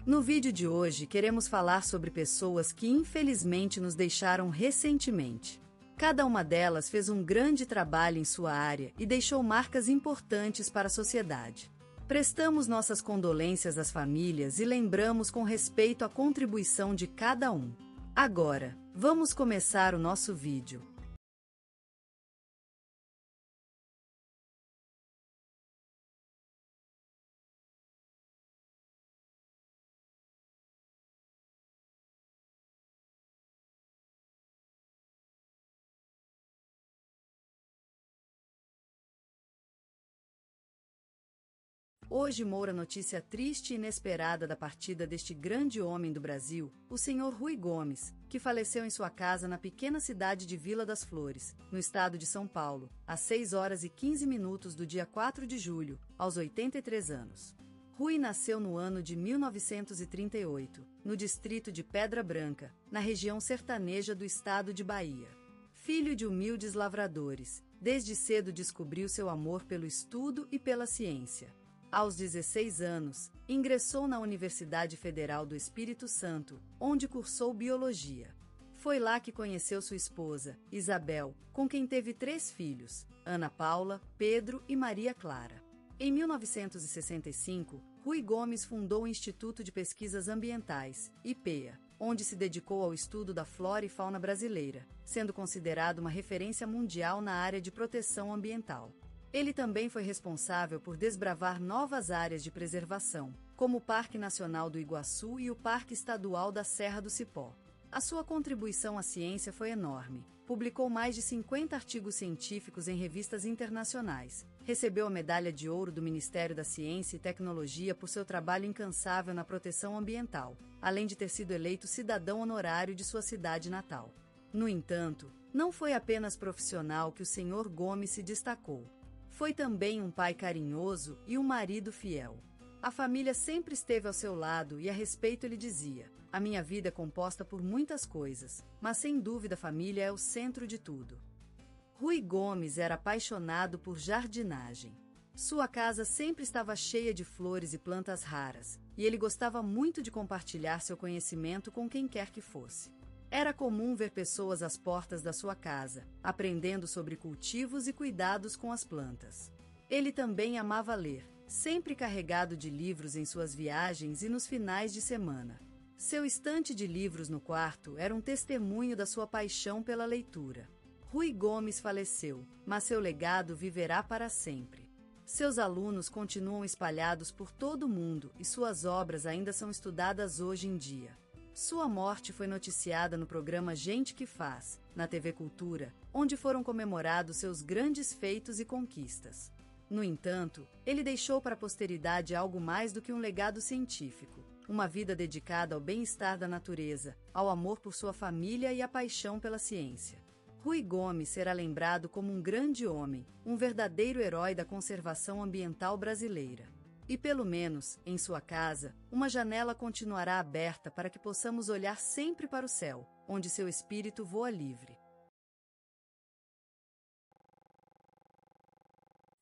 No vídeo de hoje, queremos falar sobre pessoas que infelizmente nos deixaram recentemente. Cada uma delas fez um grande trabalho em sua área e deixou marcas importantes para a sociedade. Prestamos nossas condolências às famílias e lembramos com respeito a contribuição de cada um. Agora, vamos começar o nosso vídeo. Hoje moura notícia triste e inesperada da partida deste grande homem do Brasil, o senhor Ruy Gomes, que faleceu em sua casa na pequena cidade de Vila das Flores, no estado de São Paulo, às 6h15 do dia 4 de julho, aos 83 anos. Ruy nasceu no ano de 1938, no distrito de Pedra Branca, na região sertaneja do estado de Bahia. Filho de humildes lavradores, desde cedo descobriu seu amor pelo estudo e pela ciência. Aos 16 anos, ingressou na Universidade Federal do Espírito Santo, onde cursou biologia. Foi lá que conheceu sua esposa, Isabel, com quem teve 3 filhos, Ana Paula, Pedro e Maria Clara. Em 1965, Ruy Gomes fundou o Instituto de Pesquisas Ambientais, IPEA, onde se dedicou ao estudo da flora e fauna brasileira, sendo considerado uma referência mundial na área de proteção ambiental. Ele também foi responsável por desbravar novas áreas de preservação, como o Parque Nacional do Iguaçu e o Parque Estadual da Serra do Cipó. A sua contribuição à ciência foi enorme. Publicou mais de 50 artigos científicos em revistas internacionais. Recebeu a Medalha de Ouro do Ministério da Ciência e Tecnologia por seu trabalho incansável na proteção ambiental, além de ter sido eleito cidadão honorário de sua cidade natal. No entanto, não foi apenas profissional que o Sr. Gomes se destacou. Foi também um pai carinhoso e um marido fiel. A família sempre esteve ao seu lado e a respeito ele dizia: "A minha vida é composta por muitas coisas, mas sem dúvida a família é o centro de tudo." Ruy Gomes era apaixonado por jardinagem. Sua casa sempre estava cheia de flores e plantas raras, e ele gostava muito de compartilhar seu conhecimento com quem quer que fosse. Era comum ver pessoas às portas da sua casa, aprendendo sobre cultivos e cuidados com as plantas. Ele também amava ler, sempre carregado de livros em suas viagens e nos finais de semana. Seu estante de livros no quarto era um testemunho da sua paixão pela leitura. Ruy Gomes faleceu, mas seu legado viverá para sempre. Seus alunos continuam espalhados por todo o mundo e suas obras ainda são estudadas hoje em dia. Sua morte foi noticiada no programa Gente que Faz, na TV Cultura, onde foram comemorados seus grandes feitos e conquistas. No entanto, ele deixou para a posteridade algo mais do que um legado científico, uma vida dedicada ao bem-estar da natureza, ao amor por sua família e à paixão pela ciência. Ruy Gomes será lembrado como um grande homem, um verdadeiro herói da conservação ambiental brasileira. E pelo menos, em sua casa, uma janela continuará aberta para que possamos olhar sempre para o céu, onde seu espírito voa livre.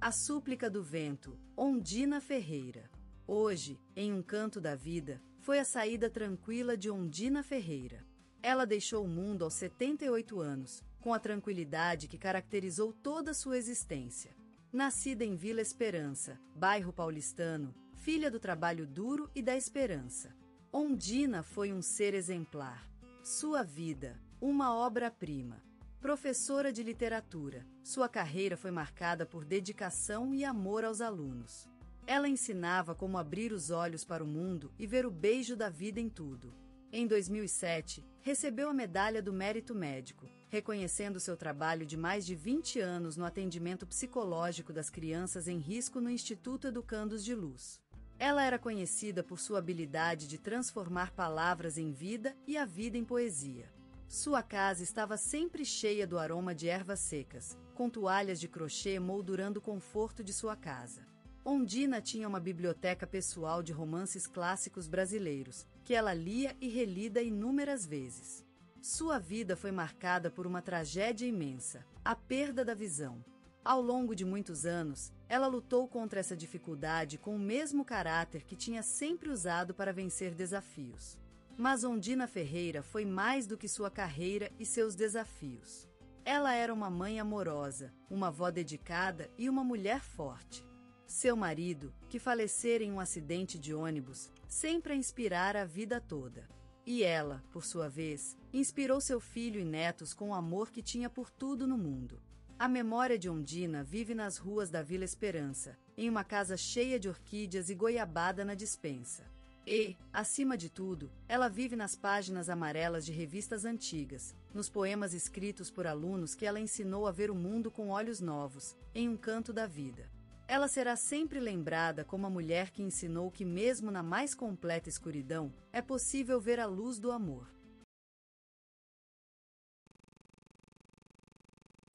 A Súplica do Vento, Ondina Ferreira. Hoje, em um canto da vida, foi a saída tranquila de Ondina Ferreira. Ela deixou o mundo aos 78 anos, com a tranquilidade que caracterizou toda a sua existência. Nascida em Vila Esperança, bairro paulistano, filha do trabalho duro e da esperança. Ondina foi um ser exemplar. Sua vida, uma obra-prima. Professora de literatura, sua carreira foi marcada por dedicação e amor aos alunos. Ela ensinava como abrir os olhos para o mundo e ver o beijo da vida em tudo. Em 2007, recebeu a Medalha do Mérito Médico, reconhecendo seu trabalho de mais de 20 anos no atendimento psicológico das crianças em risco no Instituto Educandos de Luz. Ela era conhecida por sua habilidade de transformar palavras em vida e a vida em poesia. Sua casa estava sempre cheia do aroma de ervas secas, com toalhas de crochê moldurando o conforto de sua casa. Ondina tinha uma biblioteca pessoal de romances clássicos brasileiros, que ela lia e relida inúmeras vezes. Sua vida foi marcada por uma tragédia imensa, a perda da visão. Ao longo de muitos anos, ela lutou contra essa dificuldade com o mesmo caráter que tinha sempre usado para vencer desafios. Mas Ondina Ferreira foi mais do que sua carreira e seus desafios. Ela era uma mãe amorosa, uma avó dedicada e uma mulher forte. Seu marido, que falecera em um acidente de ônibus, sempre a inspirara a vida toda. E ela, por sua vez, inspirou seu filho e netos com o amor que tinha por tudo no mundo. A memória de Ondina vive nas ruas da Vila Esperança, em uma casa cheia de orquídeas e goiabada na despensa. E, acima de tudo, ela vive nas páginas amarelas de revistas antigas, nos poemas escritos por alunos que ela ensinou a ver o mundo com olhos novos, em um canto da vida. Ela será sempre lembrada como a mulher que ensinou que mesmo na mais completa escuridão, é possível ver a luz do amor.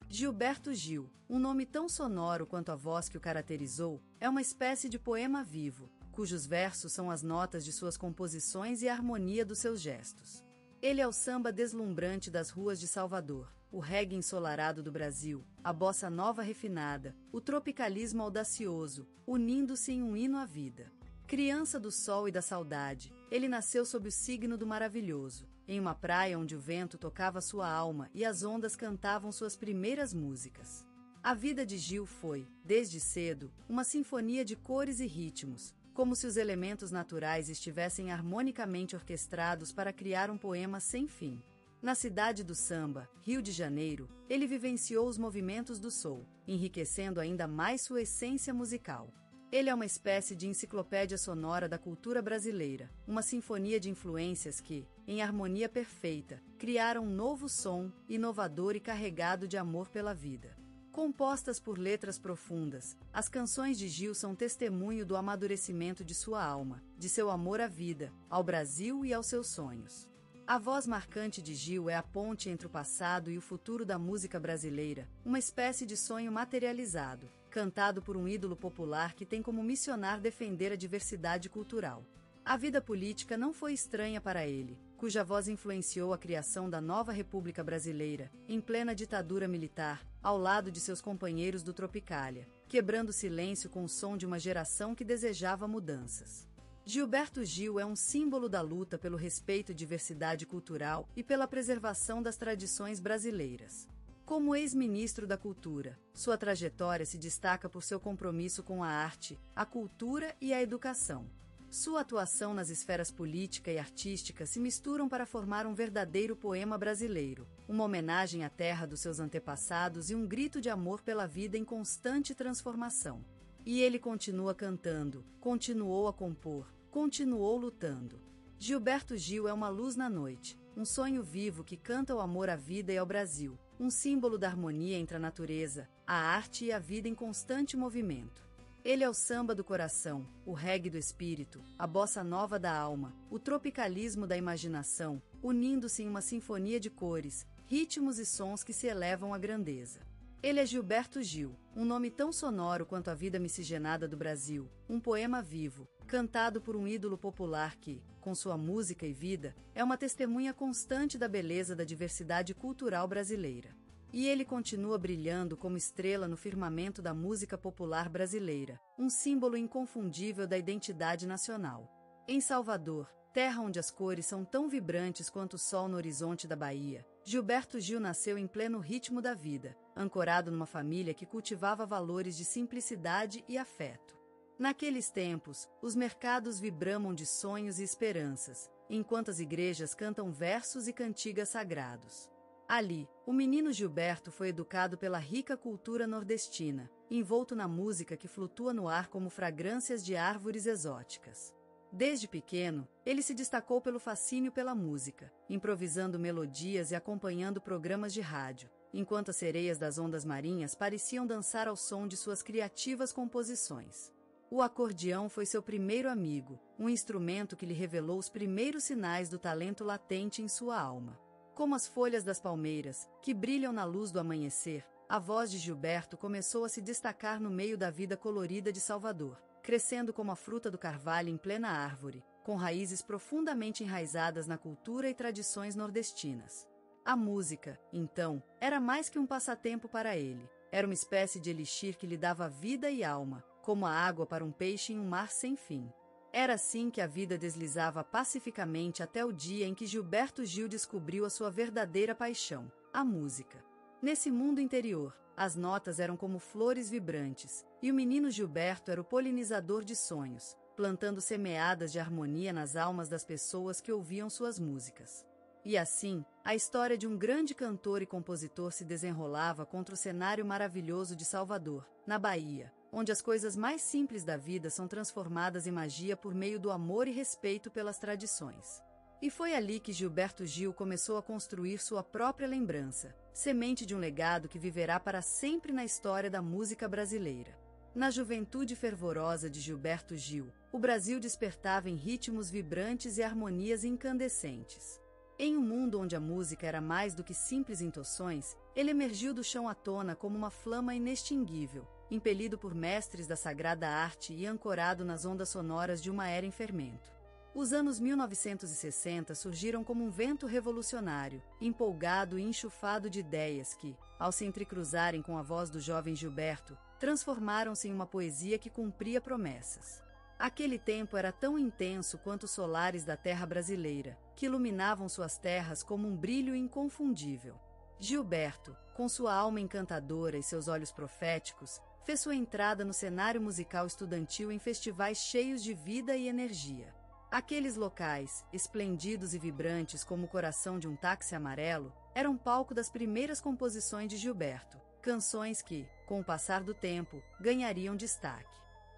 Gilberto Gil, um nome tão sonoro quanto a voz que o caracterizou, é uma espécie de poema vivo, cujos versos são as notas de suas composições e a harmonia dos seus gestos. Ele é o samba deslumbrante das ruas de Salvador, o reggae ensolarado do Brasil, a bossa nova refinada, o tropicalismo audacioso, unindo-se em um hino à vida. Criança do sol e da saudade, ele nasceu sob o signo do maravilhoso, em uma praia onde o vento tocava sua alma e as ondas cantavam suas primeiras músicas. A vida de Gil foi, desde cedo, uma sinfonia de cores e ritmos, como se os elementos naturais estivessem harmonicamente orquestrados para criar um poema sem fim. Na cidade do samba, Rio de Janeiro, ele vivenciou os movimentos do soul, enriquecendo ainda mais sua essência musical. Ele é uma espécie de enciclopédia sonora da cultura brasileira, uma sinfonia de influências que, em harmonia perfeita, criaram um novo som, inovador e carregado de amor pela vida. Compostas por letras profundas, as canções de Gil são testemunho do amadurecimento de sua alma, de seu amor à vida, ao Brasil e aos seus sonhos. A voz marcante de Gil é a ponte entre o passado e o futuro da música brasileira, uma espécie de sonho materializado, cantado por um ídolo popular que tem como missionar defender a diversidade cultural. A vida política não foi estranha para ele, cuja voz influenciou a criação da nova República Brasileira, em plena ditadura militar, ao lado de seus companheiros do Tropicália, quebrando o silêncio com o som de uma geração que desejava mudanças. Gilberto Gil é um símbolo da luta pelo respeito à diversidade cultural e pela preservação das tradições brasileiras. Como ex-ministro da Cultura, sua trajetória se destaca por seu compromisso com a arte, a cultura e a educação. Sua atuação nas esferas política e artística se misturam para formar um verdadeiro poema brasileiro, uma homenagem à terra dos seus antepassados e um grito de amor pela vida em constante transformação. E ele continua cantando, continuou a compor, continuou lutando. Gilberto Gil é uma luz na noite, um sonho vivo que canta o amor à vida e ao Brasil, um símbolo da harmonia entre a natureza, a arte e a vida em constante movimento. Ele é o samba do coração, o reggae do espírito, a bossa nova da alma, o tropicalismo da imaginação, unindo-se em uma sinfonia de cores, ritmos e sons que se elevam à grandeza. Ele é Gilberto Gil, um nome tão sonoro quanto a vida miscigenada do Brasil, um poema vivo, cantado por um ídolo popular que, com sua música e vida, é uma testemunha constante da beleza da diversidade cultural brasileira. E ele continua brilhando como estrela no firmamento da música popular brasileira, um símbolo inconfundível da identidade nacional. Em Salvador, terra onde as cores são tão vibrantes quanto o sol no horizonte da Bahia, Gilberto Gil nasceu em pleno ritmo da vida, ancorado numa família que cultivava valores de simplicidade e afeto. Naqueles tempos, os mercados vibramam de sonhos e esperanças, enquanto as igrejas cantam versos e cantigas sagrados. Ali, o menino Gilberto foi educado pela rica cultura nordestina, envolto na música que flutua no ar como fragrâncias de árvores exóticas. Desde pequeno, ele se destacou pelo fascínio pela música, improvisando melodias e acompanhando programas de rádio, enquanto as sereias das ondas marinhas pareciam dançar ao som de suas criativas composições. O acordeão foi seu primeiro amigo, um instrumento que lhe revelou os primeiros sinais do talento latente em sua alma. Como as folhas das palmeiras, que brilham na luz do amanhecer, a voz de Gilberto começou a se destacar no meio da vida colorida de Salvador, crescendo como a fruta do carvalho em plena árvore, com raízes profundamente enraizadas na cultura e tradições nordestinas. A música, então, era mais que um passatempo para ele. era uma espécie de elixir que lhe dava vida e alma, como a água para um peixe em um mar sem fim. Era assim que a vida deslizava pacificamente até o dia em que Gilberto Gil descobriu a sua verdadeira paixão, a música. Nesse mundo interior, as notas eram como flores vibrantes, e o menino Gilberto era o polinizador de sonhos, plantando semeadas de harmonia nas almas das pessoas que ouviam suas músicas. E assim, a história de um grande cantor e compositor se desenrolava contra o cenário maravilhoso de Salvador, na Bahia, onde as coisas mais simples da vida são transformadas em magia por meio do amor e respeito pelas tradições. E foi ali que Gilberto Gil começou a construir sua própria lembrança, semente de um legado que viverá para sempre na história da música brasileira. Na juventude fervorosa de Gilberto Gil, o Brasil despertava em ritmos vibrantes e harmonias incandescentes. Em um mundo onde a música era mais do que simples entoações, ele emergiu do chão à tona como uma flama inextinguível, impelido por mestres da sagrada arte e ancorado nas ondas sonoras de uma era em fermento. Os anos 1960 surgiram como um vento revolucionário, empolgado e enxufado de ideias que, ao se entrecruzarem com a voz do jovem Gilberto, transformaram-se em uma poesia que cumpria promessas. Aquele tempo era tão intenso quanto os solares da terra brasileira, que iluminavam suas terras como um brilho inconfundível. Gilberto, com sua alma encantadora e seus olhos proféticos, fez sua entrada no cenário musical estudantil em festivais cheios de vida e energia. Aqueles locais, esplêndidos e vibrantes como o coração de um táxi amarelo, eram palco das primeiras composições de Gilberto, canções que, com o passar do tempo, ganhariam destaque.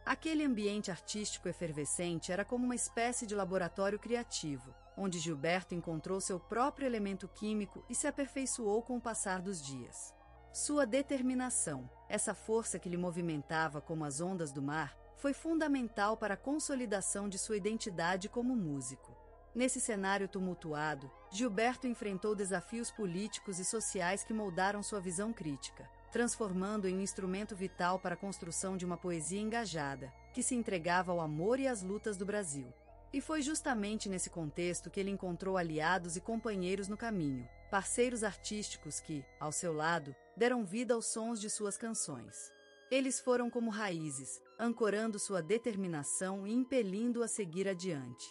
Aquele ambiente artístico efervescente era como uma espécie de laboratório criativo, onde Gilberto encontrou seu próprio elemento químico e se aperfeiçoou com o passar dos dias. Sua determinação, essa força que lhe movimentava como as ondas do mar, foi fundamental para a consolidação de sua identidade como músico. Nesse cenário tumultuado, Gilberto enfrentou desafios políticos e sociais que moldaram sua visão crítica, transformando em um instrumento vital para a construção de uma poesia engajada, que se entregava ao amor e às lutas do Brasil. E foi justamente nesse contexto que ele encontrou aliados e companheiros no caminho, parceiros artísticos que, ao seu lado, deram vida aos sons de suas canções. Eles foram como raízes, ancorando sua determinação e impelindo-o a seguir adiante.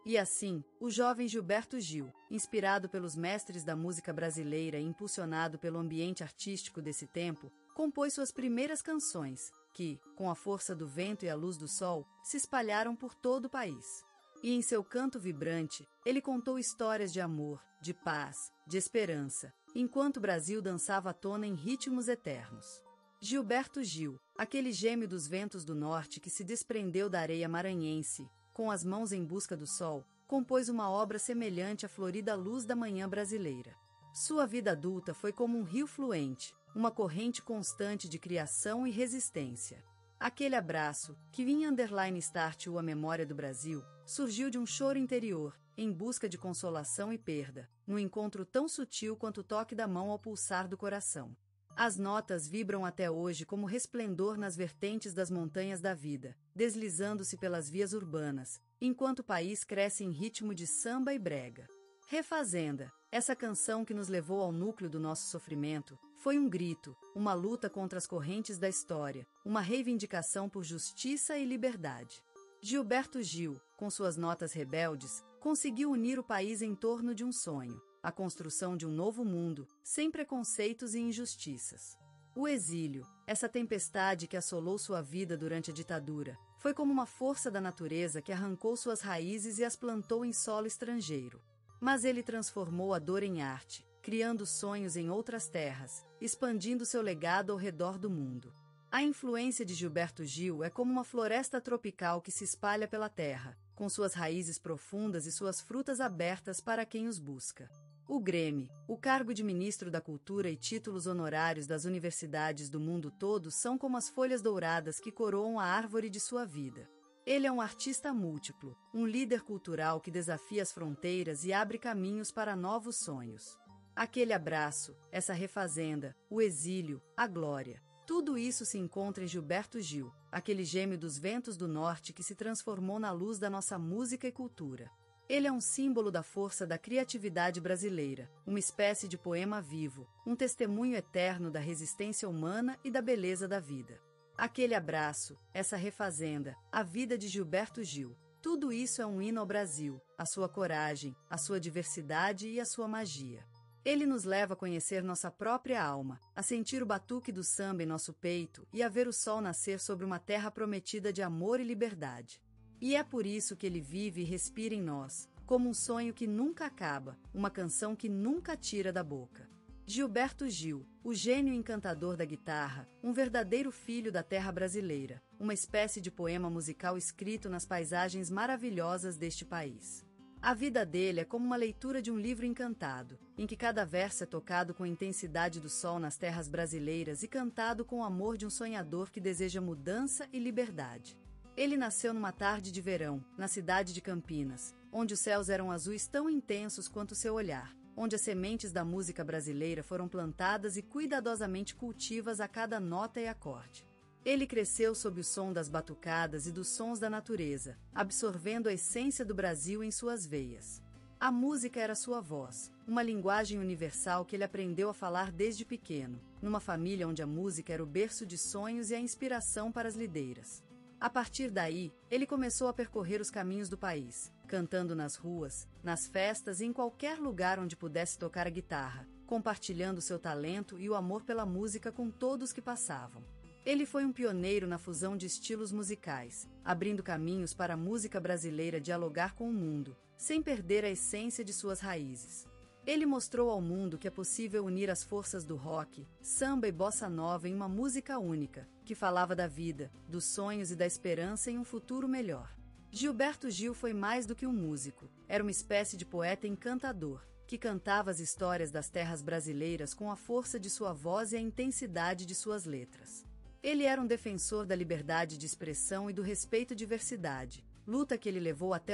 E assim, o jovem Gilberto Gil, inspirado pelos mestres da música brasileira e impulsionado pelo ambiente artístico desse tempo, compôs suas primeiras canções, que, com a força do vento e a luz do sol, se espalharam por todo o país. E em seu canto vibrante, ele contou histórias de amor, de paz, de esperança, enquanto o Brasil dançava à tona em ritmos eternos. Gilberto Gil, aquele gêmeo dos ventos do norte que se desprendeu da areia maranhense, com as mãos em busca do sol, compôs uma obra semelhante à florida luz da manhã brasileira. Sua vida adulta foi como um rio fluente, uma corrente constante de criação e resistência. Aquele abraço, que vinha _start a memória do Brasil, surgiu de um choro interior, em busca de consolação e perda, num encontro tão sutil quanto o toque da mão ao pulsar do coração. As notas vibram até hoje como resplendor nas vertentes das montanhas da vida, deslizando-se pelas vias urbanas, enquanto o país cresce em ritmo de samba e brega. Refazenda, essa canção que nos levou ao núcleo do nosso sofrimento, foi um grito, uma luta contra as correntes da história, uma reivindicação por justiça e liberdade. Gilberto Gil, com suas notas rebeldes, conseguiu unir o país em torno de um sonho, a construção de um novo mundo, sem preconceitos e injustiças. O exílio, essa tempestade que assolou sua vida durante a ditadura, foi como uma força da natureza que arrancou suas raízes e as plantou em solo estrangeiro. Mas ele transformou a dor em arte, criando sonhos em outras terras, expandindo seu legado ao redor do mundo. A influência de Gilberto Gil é como uma floresta tropical que se espalha pela terra, com suas raízes profundas e suas frutas abertas para quem os busca. O Grêmio, o cargo de ministro da Cultura e títulos honorários das universidades do mundo todo são como as folhas douradas que coroam a árvore de sua vida. Ele é um artista múltiplo, um líder cultural que desafia as fronteiras e abre caminhos para novos sonhos. Aquele abraço, essa refazenda, o exílio, a glória. Tudo isso se encontra em Gilberto Gil, aquele gêmeo dos ventos do norte que se transformou na luz da nossa música e cultura. Ele é um símbolo da força da criatividade brasileira, uma espécie de poema vivo, um testemunho eterno da resistência humana e da beleza da vida. Aquele abraço, essa refazenda, a vida de Gilberto Gil, tudo isso é um hino ao Brasil, a sua coragem, a sua diversidade e a sua magia. Ele nos leva a conhecer nossa própria alma, a sentir o batuque do samba em nosso peito e a ver o sol nascer sobre uma terra prometida de amor e liberdade. E é por isso que ele vive e respira em nós, como um sonho que nunca acaba, uma canção que nunca tira da boca. Gilberto Gil, o gênio encantador da guitarra, um verdadeiro filho da terra brasileira, uma espécie de poema musical escrito nas paisagens maravilhosas deste país. A vida dele é como uma leitura de um livro encantado, em que cada verso é tocado com a intensidade do sol nas terras brasileiras e cantado com o amor de um sonhador que deseja mudança e liberdade. Ele nasceu numa tarde de verão, na cidade de Campinas, onde os céus eram azuis tão intensos quanto seu olhar, onde as sementes da música brasileira foram plantadas e cuidadosamente cultivas a cada nota e acorde. Ele cresceu sob o som das batucadas e dos sons da natureza, absorvendo a essência do Brasil em suas veias. A música era sua voz, uma linguagem universal que ele aprendeu a falar desde pequeno, numa família onde a música era o berço de sonhos e a inspiração para as lideiras. A partir daí, ele começou a percorrer os caminhos do país, cantando nas ruas, nas festas e em qualquer lugar onde pudesse tocar a guitarra, compartilhando seu talento e o amor pela música com todos que passavam. Ele foi um pioneiro na fusão de estilos musicais, abrindo caminhos para a música brasileira dialogar com o mundo, sem perder a essência de suas raízes. Ele mostrou ao mundo que é possível unir as forças do rock, samba e bossa nova em uma música única, que falava da vida, dos sonhos e da esperança em um futuro melhor. Gilberto Gil foi mais do que um músico, era uma espécie de poeta encantador, que cantava as histórias das terras brasileiras com a força de sua voz e a intensidade de suas letras. Ele era um defensor da liberdade de expressão e do respeito à diversidade, luta que ele levou até